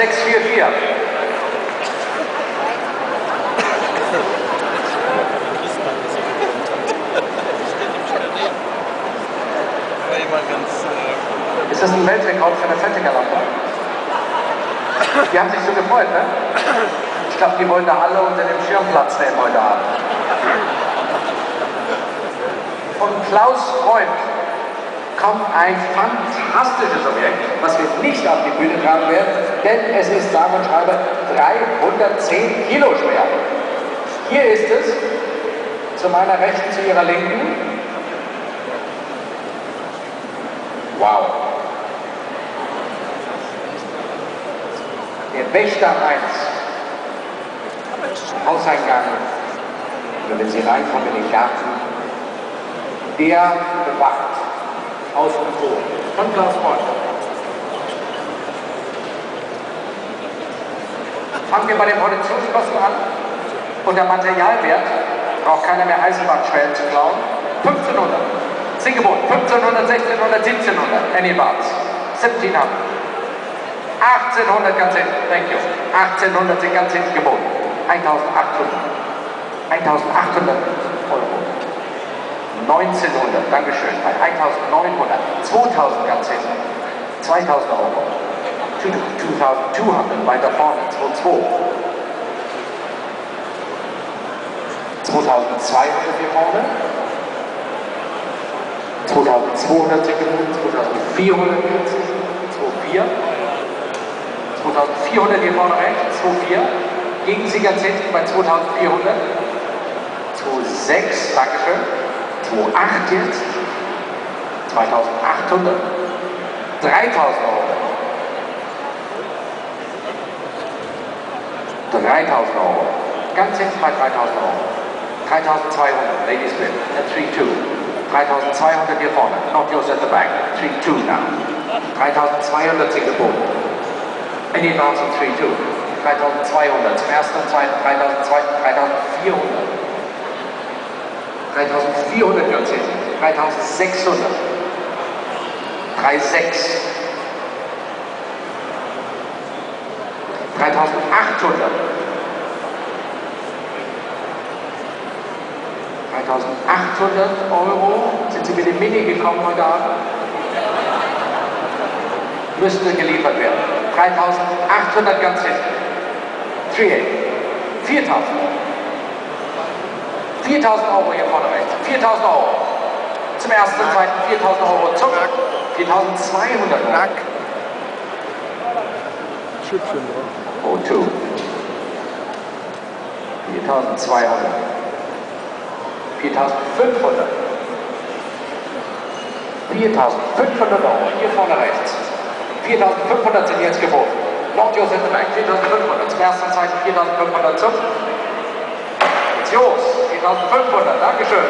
644. Ist das ein Weltrekord für eine Fettiger-Lampe? Die haben sich so gefreut, ne? Ich glaube, die wollen da alle unter dem Schirmplatz nehmen heute Abend. Von Klaus Freund kommt ein fantastisches Objekt, was wir nicht auf die Bühne tragen werden, denn es ist sage und schreibe 310 Kilo schwer. Hier ist es, zu meiner Rechten, zu Ihrer Linken. Wow. Der Wächter 1, Hauseingang, oder wenn Sie reinkommen in den Garten, der bewacht aus dem Boden von Klaus Freund. Fangen wir bei den Produktionskosten an. Und der Materialwert braucht keiner mehr Eisenbahnschwellen zu klauen. 1500. Singapore, 1500, 1600, 1700. Any buts? 1700. 1800 ganz hinten. Thank you. 1800 sind ganz hinten geboten. 1800. 1800 Euro. 1900, Dankeschön, bei 1900, 2000 ganz hinten, 2000 Euro, 2200 weiter vorne, 2200 hier vorne, 2200 sind geboten, 2400 ganz hinten, 2400 hier vorne rechts, 24, gegen Sie ganz hinten bei 2400, 26, Dankeschön. 2,8 jetzt, 2.800, 3.000 Euro, 3.000 Euro, ganz hinten bei 3.000 Euro, 3.200, Ladies Bit, at 3.2, 3.200 hier vorne, not yours at the back, 3.2 now, 3.200 sind geboten, any bounce in 3.2, 3.200, zum ersten und zweiten, 3.400, 3.400 ganz hinten, 3.600, 3.600, 3.800, 3.800 Euro. Sind Sie mit dem Mini gekommen heute Abend? Müsste geliefert werden. 3.800 ganz hinten, 4.000 Euro. 4.000 Euro hier vorne rechts. 4.000 Euro. Zum ersten und zweiten 4.000 Euro. Zum 4.200 Euro. Oh, 2. 4.200. 4.500. 4.500 Euro. Hier vorne rechts. 4.500 sind jetzt geboten. Not yours at the back. 4.500. Zum ersten und zweiten 4.500 zum. Los, 4.500, Dankeschön.